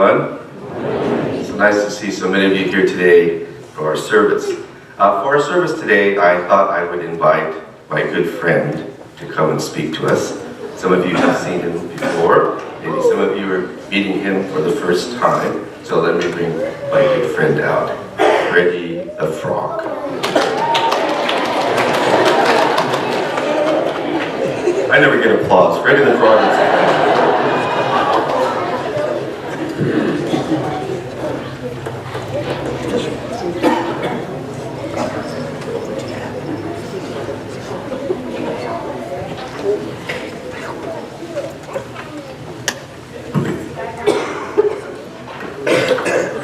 everyone. It's nice to see so many of you here today for our service. For our service today, I thought I would invite my good friend to come and speak to us. Some of you have seen him before. Maybe some of you are meeting him for the first time. So let me bring my good friend out, Freddie the Frog. I never get applause. Freddie the Frog is...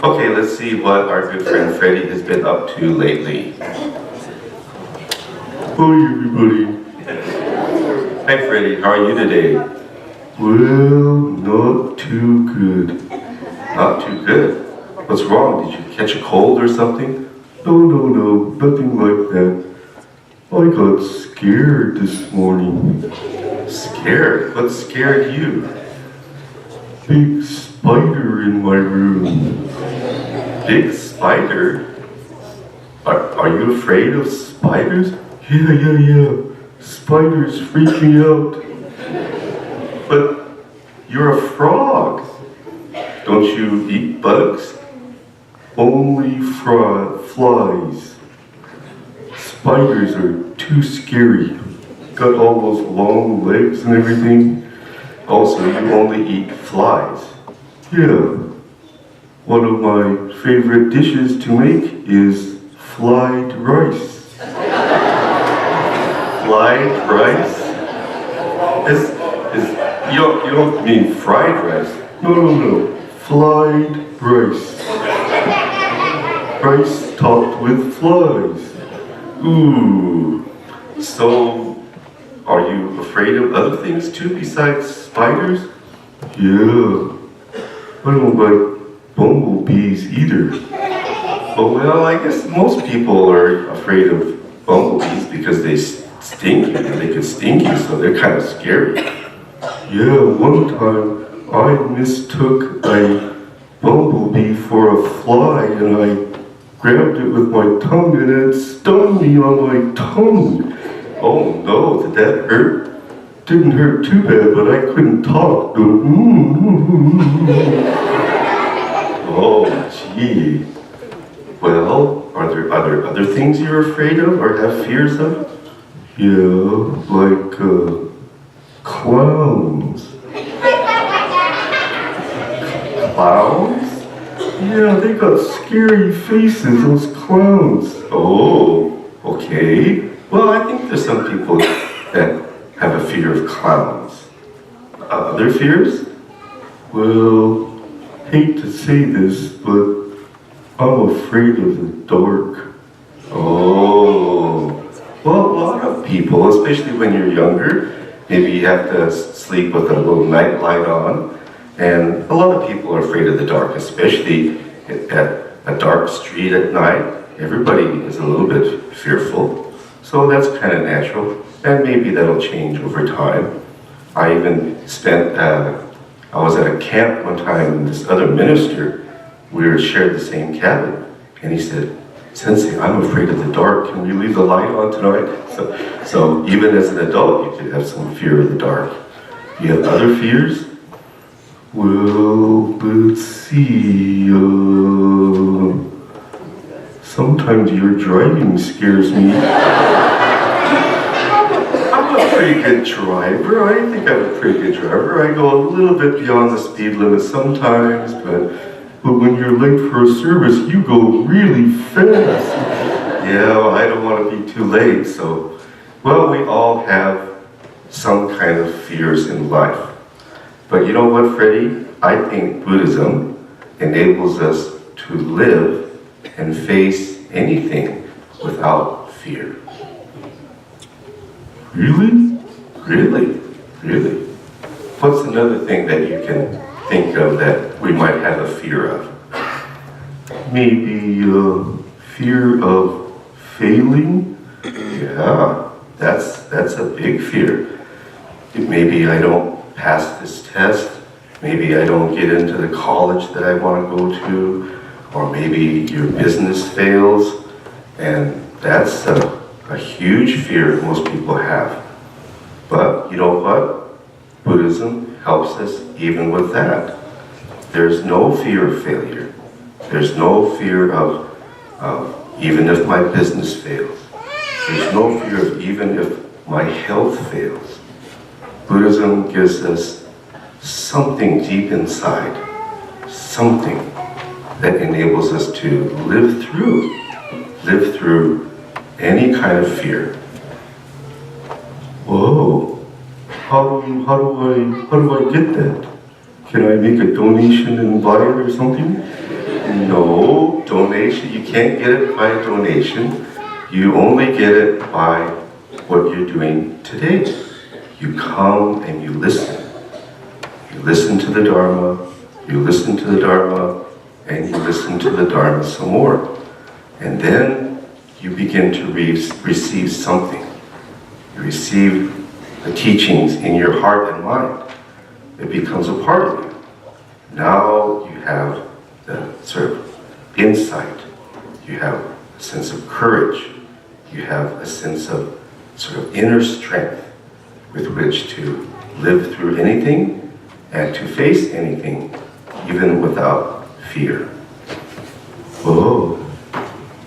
Okay, let's see what our good friend Freddie has been up to lately. Hi everybody. Hi Freddie, how are you today? Well, not too good. Not too good? What's wrong? Did you catch a cold or something? No, nothing like that. I got scared this morning. Scared? What scared you? Big spider in my room. Big spider? Are you afraid of spiders? Yeah. Spiders freak me out. But you're a frog. Don't you eat bugs? Only flies. Spiders are too scary. Got all those long legs and everything. Also, you only eat flies. Yeah. One of my favorite dishes to make is fried rice. Fried rice? You don't mean fried rice? No. Fried rice. Rice topped with flies. Ooh. So, are you afraid of other things too besides spiders? Yeah. I don't like bumblebees either. Oh, well, I guess most people are afraid of bumblebees because they sting you. They could sting you, so they're kind of scary. Yeah, one time I mistook a bumblebee for a fly and I grabbed it with my tongue and it stung me on my tongue. Oh no, did that hurt? Didn't hurt too bad, but I couldn't talk. Oh, gee. Well, are there other things you're afraid of or have fears of? Yeah, like clowns. Clowns? Yeah, they got scary faces, those clowns. Oh, okay. Well, I think there's some people that have a fear of clowns. Other fears? Well, hate to say this, but I'm afraid of the dark. Oh. Well, a lot of people, especially when you're younger, maybe you have to sleep with a little night light on. And a lot of people are afraid of the dark, especially at a dark street at night. Everybody is a little bit fearful. So that's kind of natural. And maybe that'll change over time. I even I was at a camp one time and this other minister, we shared the same cabin. And he said, "Sensei, I'm afraid of the dark. Can we leave the light on tonight?" So even as an adult, you could have some fear of the dark. Do you have other fears? Well, let's see, sometimes your driving scares me. I'm a pretty good driver. I think I'm a pretty good driver. I go a little bit beyond the speed limit sometimes, but when you're late for a service, you go really fast. yeah, well, I don't want to be too late, so... Well, we all have some kind of fears in life. But you know what, Freddie? I think Buddhism enables us to live and face anything without fear. Really? Really. What's another thing that you can think of that we might have a fear of? Maybe fear of failing? Yeah, that's a big fear. Maybe I don't pass this test. maybe I don't get into the college that I want to go to, or maybe your business fails, and that's a huge fear most people have. But you know what? Buddhism helps us even with that. There's no fear of failure. There's no fear of even if my business fails. There's no fear of even if my health fails. Buddhism gives us something deep inside, something that enables us to live through any kind of fear. Whoa, how do I get that? Can I make a donation and buy it or something? No, donation, you can't get it by a donation. You only get it by what you're doing today. You come and you listen. You listen to the Dharma, you listen to the Dharma, and you listen to the Dharma some more. And then you begin to receive something. You receive the teachings in your heart and mind. It becomes a part of you. Now you have the sort of insight. You have a sense of courage. You have a sense of sort of inner strength with which to live through anything and to face anything, even without fear. Oh,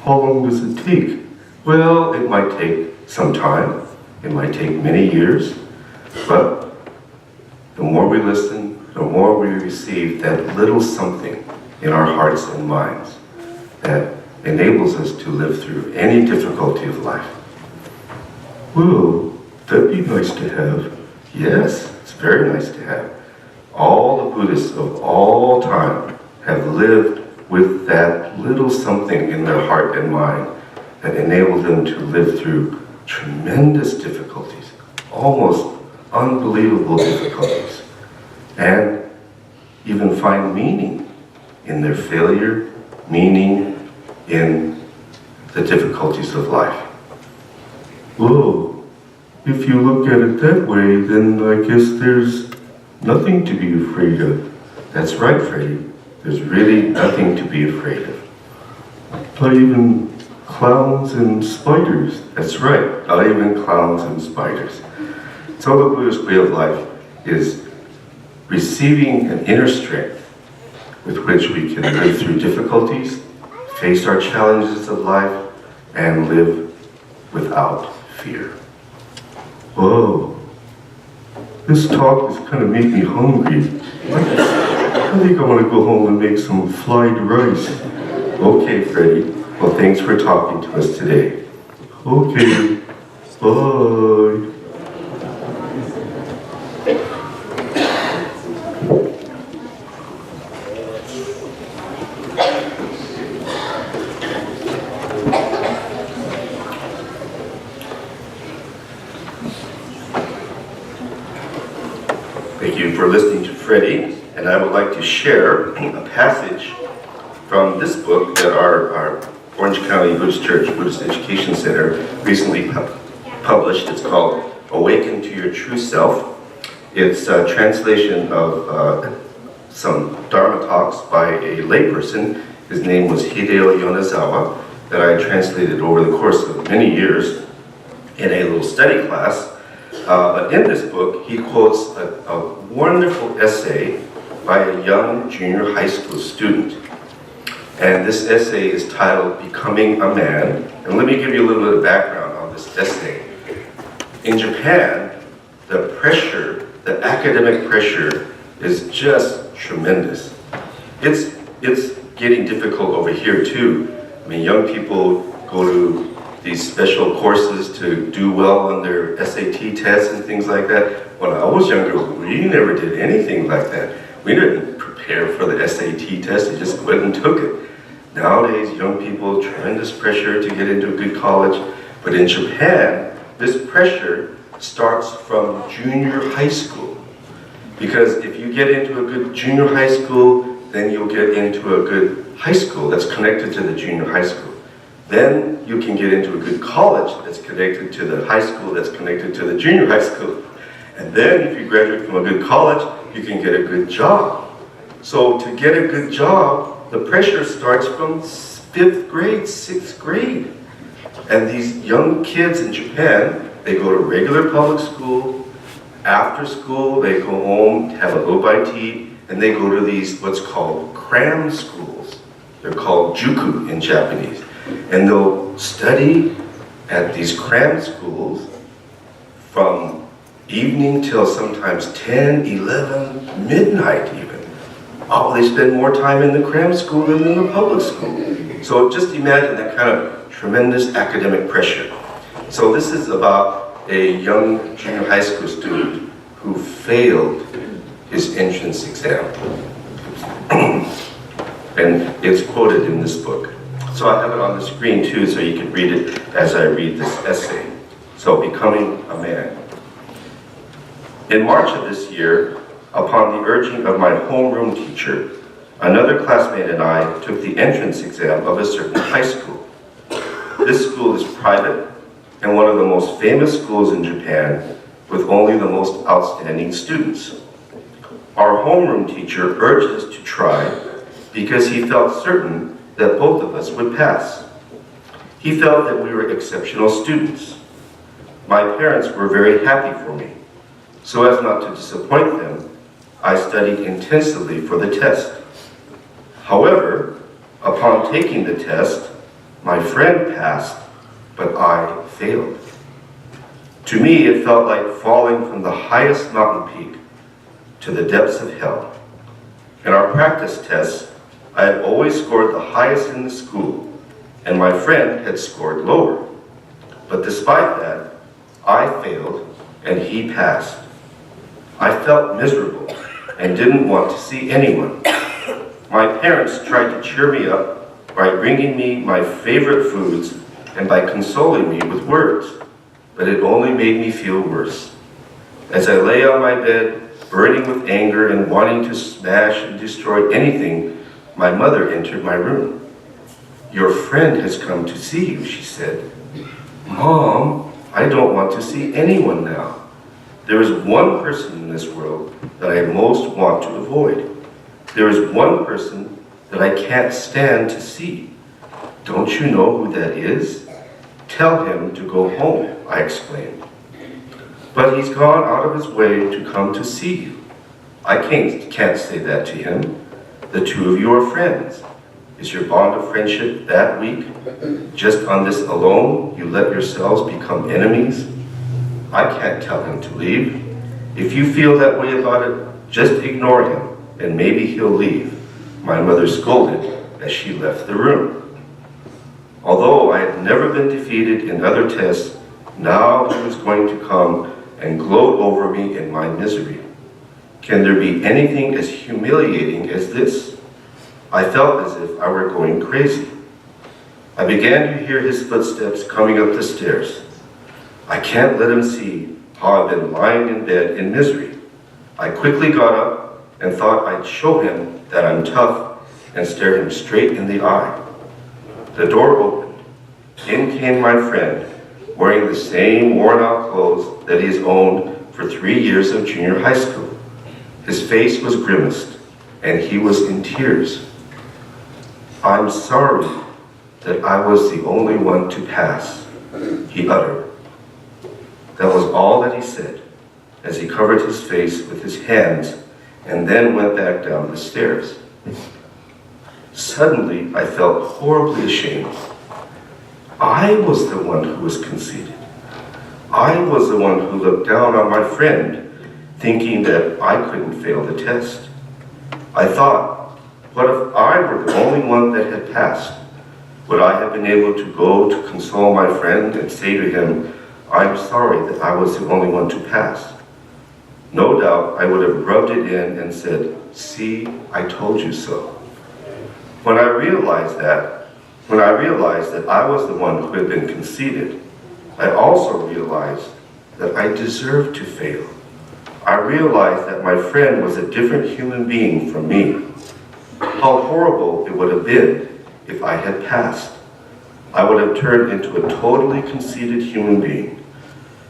how long does it take? Well, it might take some time. It might take many years. But the more we listen, the more we receive that little something in our hearts and minds that enables us to live through any difficulty of life. Well, that'd be nice to have. Yes, it's very nice to have. All the Buddhists of all time have lived with that little something in their heart and mind that enabled them to live through tremendous difficulties, almost unbelievable difficulties, and even find meaning in their failure, meaning in the difficulties of life. Whoa, if you look at it that way, then I guess there's nothing to be afraid of. That's right, Freddie. There's really nothing to be afraid of. Not even clowns and spiders. That's right, not even clowns and spiders. So the Buddhist way of life is receiving an inner strength with which we can live through difficulties, face our challenges of life, and live without fear. Whoa, this talk has kind of made me hungry. I think I want to go home and make some fried rice. Okay, Freddie. Well, thanks for talking to us today. Okay, bye. Thank you for listening to Freddie, and I would like to share a passage from this book that our Orange County Buddhist Church Buddhist Education Center recently published. It's called Awaken to Your True Self. It's a translation of some Dharma talks by a layperson. His name was Hideo Yonezawa, that I translated over the course of many years in a little study class. But in this book, he quotes a wonderful essay by a young junior high school student. And this essay is titled Becoming a Man. And let me give you a little bit of background on this essay. In Japan, the pressure, the academic pressure, is just tremendous. It's getting difficult over here too. I mean, young people go to these special courses to do well on their SAT tests and things like that. When I was younger, we never did anything like that. We didn't prepare for the SAT test, we just went and took it. Nowadays, young people, tremendous pressure to get into a good college. But in Japan, this pressure starts from junior high school. Because if you get into a good junior high school, then you'll get into a good high school that's connected to the junior high school. Then you can get into a good college that's connected to the high school that's connected to the junior high school. And then if you graduate from a good college, you can get a good job. So to get a good job, the pressure starts from 5th grade, 6th grade. And these young kids in Japan, they go to regular public school. After school, they go home, have a little bite to eat, and they go to these what's called cram schools. They're called juku in Japanese. And they'll study at these cram schools from evening till sometimes 10, 11, midnight even. Oh, they spend more time in the cram school than in the public school. So just imagine that kind of tremendous academic pressure. So this is about a young junior high school student who failed his entrance exam. And it's quoted in this book. So I have it on the screen too, so you can read it as I read this essay. So, Becoming a Man. In March of this year, upon the urging of my homeroom teacher, another classmate and I took the entrance exam of a certain high school. This school is private and one of the most famous schools in Japan, with only the most outstanding students. Our homeroom teacher urged us to try because he felt certain that both of us would pass. He felt that we were exceptional students. My parents were very happy for me. So as not to disappoint them, I studied intensively for the test. However, upon taking the test, my friend passed, but I failed. To me, it felt like falling from the highest mountain peak to the depths of hell. In our practice tests, I had always scored the highest in the school, and my friend had scored lower. But despite that, I failed and he passed. I felt miserable and didn't want to see anyone. My parents tried to cheer me up by bringing me my favorite foods and by consoling me with words, but it only made me feel worse. As I lay on my bed, burning with anger and wanting to smash and destroy anything, my mother entered my room. "Your friend has come to see you," she said. "Mom, I don't want to see anyone now. There is one person in this world that I most want to avoid. There is one person that I can't stand to see. Don't you know who that is? Tell him to go home," I exclaimed. "But he's gone out of his way to come to see you." "I can't say that to him. The two of you are friends. Is your bond of friendship that weak? Just on this alone, you let yourselves become enemies? I can't tell him to leave. If you feel that way about it, just ignore him, and maybe he'll leave," my mother scolded as she left the room. Although I had never been defeated in other tests, now he was going to come and gloat over me in my misery. Can there be anything as humiliating as this? I felt as if I were going crazy. I began to hear his footsteps coming up the stairs. I can't let him see how I've been lying in bed in misery. I quickly got up and thought I'd show him that I'm tough and stare him straight in the eye. The door opened. In came my friend, wearing the same worn-out clothes that he's owned for 3 years of junior high school. His face was grimaced, and he was in tears. "I'm sorry that I was the only one to pass," he uttered. That was all that he said, as he covered his face with his hands and then went back down the stairs. Suddenly, I felt horribly ashamed. I was the one who was conceited. I was the one who looked down on my friend, thinking that I couldn't fail the test. I thought, what if I were the only one that had passed? Would I have been able to go to console my friend and say to him, "I'm sorry that I was the only one to pass"? No doubt I would have rubbed it in and said, "See, I told you so." When I realized that I was the one who had been conceited, I also realized that I deserved to fail. I realized that my friend was a different human being from me. How horrible it would have been if I had passed. I would have turned into a totally conceited human being.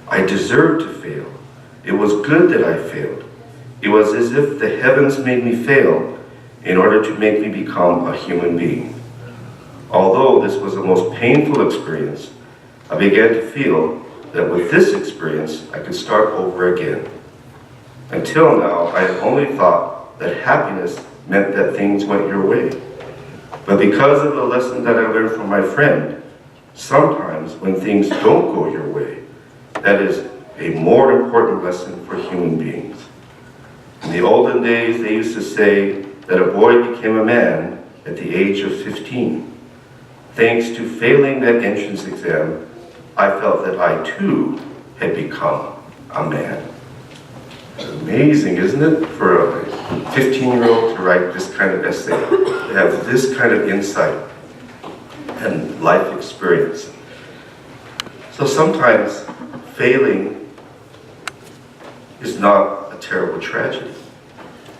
I deserved to fail. It was good that I failed. It was as if the heavens made me fail in order to make me become a human being. Although this was the most painful experience, I began to feel that with this experience, I could start over again. Until now, I had only thought that happiness meant that things went your way. But because of the lesson that I learned from my friend, sometimes when things don't go your way, that is a more important lesson for human beings. In the olden days, they used to say that a boy became a man at the age of 15. Thanks to failing that entrance exam, I felt that I too had become a man. Amazing, isn't it, for a 15-year-old to write this kind of essay, to have this kind of insight and life experience. So sometimes failing is not a terrible tragedy.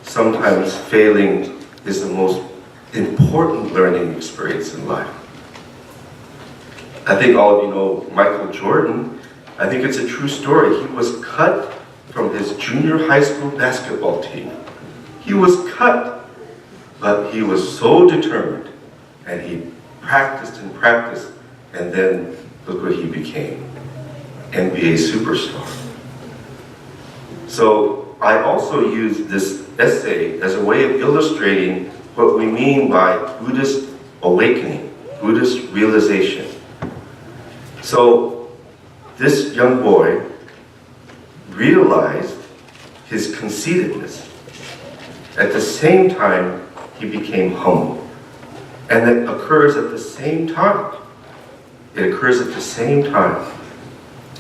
Sometimes failing is the most important learning experience in life. I think all of you know Michael Jordan. I think it's a true story. He was cut from his junior high school basketball team. He was cut, but he was so determined, and he practiced and practiced, and then look what he became, NBA superstar. So I also use this essay as a way of illustrating what we mean by Buddhist awakening, Buddhist realization. So this young boy realized his conceitedness. At the same time, he became humble. And that occurs at the same time. It occurs at the same time.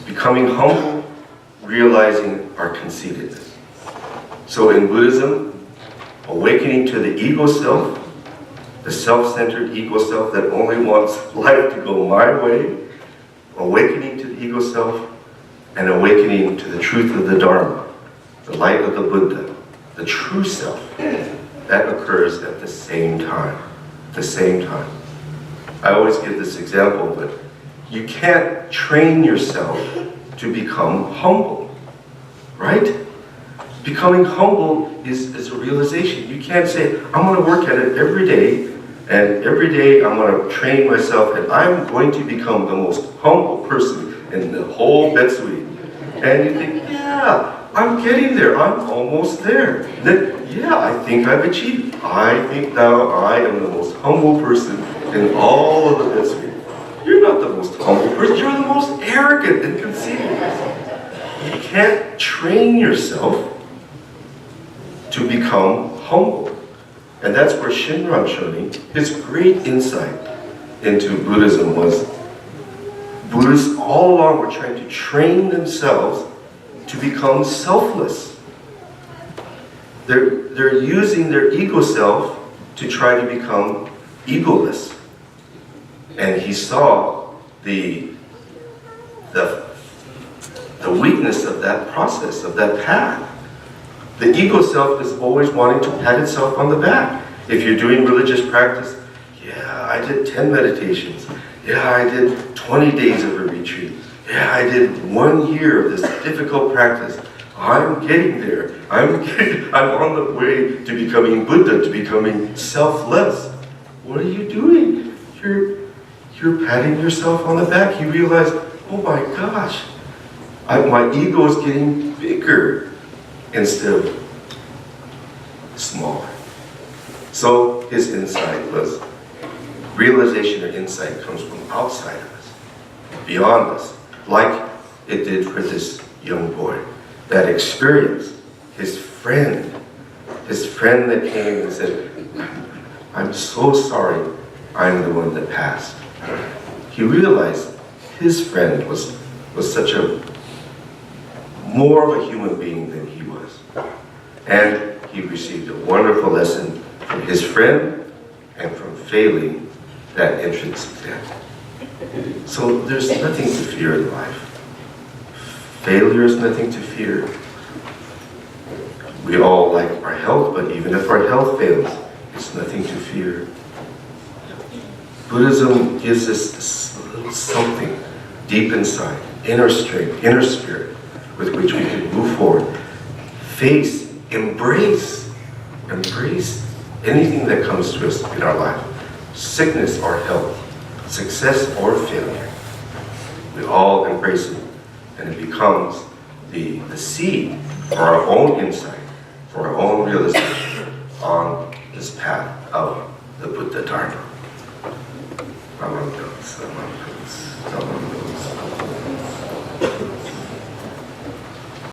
Becoming humble, realizing our conceitedness. So in Buddhism, awakening to the ego self, the self-centered ego self that only wants life to go my way, awakening to the ego self, and awakening to the truth of the Dharma, the light of the Buddha, the true self, that occurs at the same time. The same time. I always give this example, but you can't train yourself to become humble, right? Becoming humble is a realization. You can't say, I'm going to work at it every day, and every day I'm going to train myself, and I'm going to become the most humble person in the whole Betsui. And you think, yeah, I'm getting there. I'm almost there. And then, yeah, I think I've achieved. I think now I am the most humble person in all of the Betsui. You're not the most humble person. You're the most arrogant and conceited person. You can't train yourself to become humble. And that's where Shinran Shoni, his great insight into Buddhism was, Buddhists all along were trying to train themselves to become selfless. They're using their ego self to try to become egoless. And he saw the weakness of that process, of that path. The ego self is always wanting to pat itself on the back. If you're doing religious practice, yeah, I did 10 meditations. Yeah, I did 20 days of a retreat. Yeah, I did 1 year of this difficult practice. I'm getting there. I'm on the way to becoming Buddha, to becoming selfless. What are you doing? You're patting yourself on the back. You realize, oh my gosh, my ego is getting bigger instead of smaller. So his insight was, realization or insight comes from outside of us, beyond us, like it did for this young boy. That experience, his friend that came and said, I'm so sorry I'm the one that passed. He realized his friend was such a more of a human being than he was. And he received a wonderful lesson from his friend and from failing that entrance exam. So there's nothing to fear in life. Failure is nothing to fear. We all like our health, but even if our health fails, it's nothing to fear. Buddhism gives us this little something deep inside, inner strength, inner spirit, with which we can move forward, face embrace anything that comes to us in our life, sickness or health, success or failure. We all embrace it, and it becomes the seed for our own insight, for our own realization on this path of the Buddha Dharma. Among those.